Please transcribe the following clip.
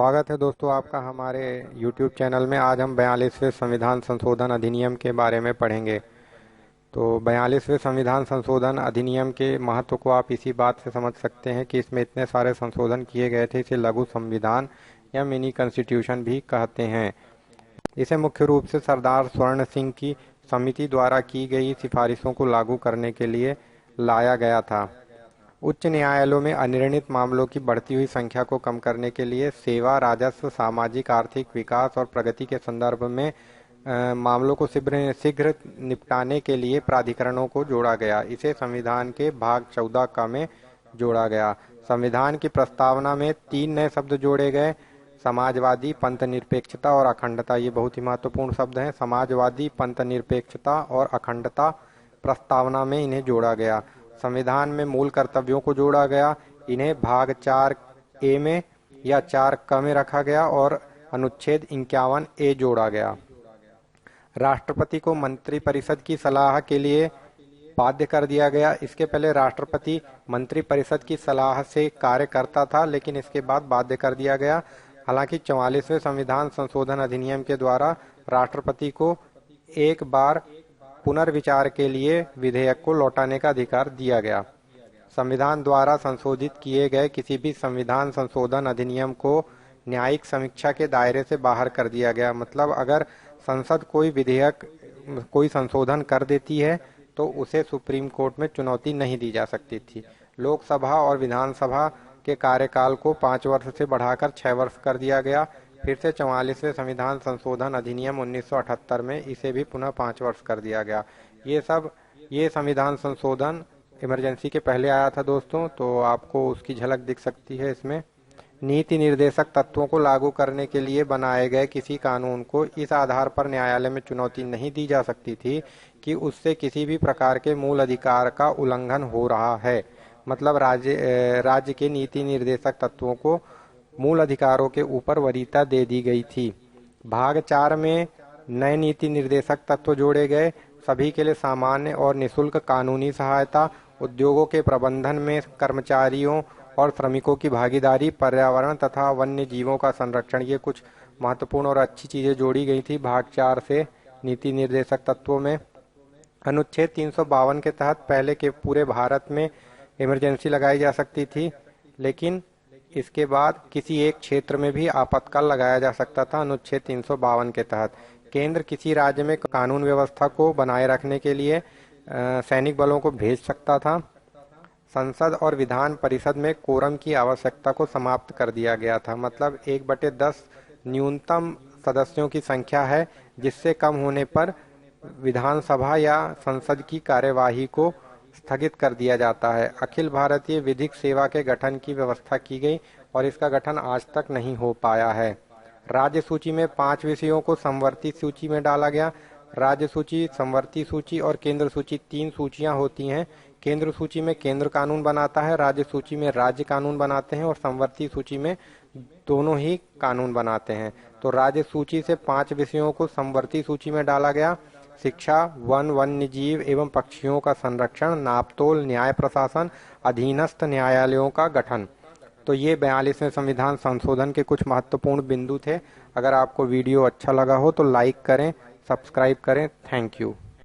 स्वागत है दोस्तों आपका हमारे YouTube चैनल में। आज हम 42वें संविधान संशोधन अधिनियम के बारे में पढ़ेंगे। तो 42वें संविधान संशोधन अधिनियम के महत्व को आप इसी बात से समझ सकते हैं कि इसमें इतने सारे संशोधन किए गए थे। इसे लघु संविधान या मिनी कॉन्स्टिट्यूशन भी कहते हैं। इसे मुख्य रूप से सरदार स्वर्ण सिंह की समिति द्वारा की गई सिफारिशों को लागू करने के लिए लाया गया था। उच्च न्यायालयों में अनिर्णित मामलों की बढ़ती हुई संख्या को कम करने के लिए सेवा, राजस्व, सामाजिक आर्थिक विकास और प्रगति के संदर्भ में मामलों को शीघ्र निपटाने के लिए प्राधिकरणों को जोड़ा गया। इसे संविधान के भाग 14 क में जोड़ा गया। संविधान की प्रस्तावना में 3 नए शब्द जोड़े गए: समाजवादी, पंथनिरपेक्षता और अखंडता। ये बहुत ही महत्वपूर्ण शब्द हैं। समाजवादी, पंथनिरपेक्षता और अखंडता प्रस्तावना में इन्हें जोड़ा गया। संविधान में मूल कर्तव्यों को जोड़ा गया। इन्हें भाग 4A में या 4 क में रखा गया और अनुच्छेद 51A जोड़ा गया। राष्ट्रपति को मंत्रिपरिषद की सलाह के लिए बाध्य कर दिया गया। इसके पहले राष्ट्रपति मंत्रिपरिषद की सलाह से कार्य करता था, लेकिन इसके बाद बाध्य कर दिया गया। हालांकि 44वें संविधान संशोधन अधिनियम के द्वारा राष्ट्रपति को एक बार पुनर्विचार के लिए विधेयक को लौटाने का अधिकार दिया गया। संविधान द्वारा संशोधित किए गए किसी भी संविधान संशोधन अधिनियम को न्यायिक समीक्षा के दायरे से बाहर कर दिया गया। मतलब अगर संसद कोई संशोधन कर देती है तो उसे सुप्रीम कोर्ट में चुनौती नहीं दी जा सकती थी। लोकसभा और विधानसभा के कार्यकाल को 5 वर्ष से बढ़ाकर 6 वर्ष कर दिया गया। फिर से 44वें संविधान संशोधन अधिनियम 1978 में इसे भी पुनः 5 वर्ष कर दिया गया। ये संविधान संशोधन इमरजेंसी के पहले आया था दोस्तों, तो आपको उसकी झलक दिख सकती है इसमें। नीति निर्देशक तत्वों को लागू करने के लिए बनाए गए किसी कानून को इस आधार पर न्यायालय में चुनौती नहीं दी जा सकती थी कि उससे किसी भी प्रकार के मूल अधिकार का उल्लंघन हो रहा है। मतलब राज्य के नीति निर्देशक तत्वों को मूल अधिकारों के ऊपर वरीयता दे दी गई थी। भाग 4 में नए नीति निर्देशक तत्व जोड़े गए। सभी के लिए सामान्य और निःशुल्क कानूनी सहायता, उद्योगों के प्रबंधन में कर्मचारियों और श्रमिकों की भागीदारी, पर्यावरण तथा वन्य जीवों का संरक्षण, ये कुछ महत्वपूर्ण और अच्छी चीजें जोड़ी गई थी भाग 4 से नीति निर्देशक तत्वों में। अनुच्छेद 352 के तहत पहले के पूरे भारत में इमरजेंसी लगाई जा सकती थी, लेकिन इसके बाद किसी एक क्षेत्र में भी आपातकाल लगाया जा सकता था। अनुच्छेद 352 के तहत केंद्र किसी राज्य में कानून व्यवस्था को बनाए रखने के लिए सैनिक बलों को भेज सकता था। संसद और विधान परिषद में कोरम की आवश्यकता को समाप्त कर दिया गया था। मतलब 1/10 न्यूनतम सदस्यों की संख्या है, जिससे कम होने पर विधानसभा या संसद की कार्यवाही को स्थगित कर दिया जाता है। अखिल भारतीय विधिक सेवा के गठन की व्यवस्था की गई और इसका गठन आज तक नहीं हो पाया है। राज्य सूची में 5 विषयों को समवर्ती सूची में डाला गया। राज्य सूची, समवर्ती सूची और केंद्र सूची 3 सूचियां होती हैं। केंद्र सूची में केंद्र कानून बनाता है, राज्य सूची में राज्य कानून बनाते हैं और समवर्ती सूची में दोनों ही कानून बनाते हैं। तो राज्य सूची से 5 विषयों को समवर्ती सूची में डाला गया: शिक्षा, वन, वन्य जीव एवं पक्षियों का संरक्षण, नापतोल, न्याय प्रशासन, अधीनस्थ न्यायालयों का गठन। तो ये 42वें संविधान संशोधन के कुछ महत्वपूर्ण बिंदु थे। अगर आपको वीडियो अच्छा लगा हो तो लाइक करें, सब्सक्राइब करें। Thank you.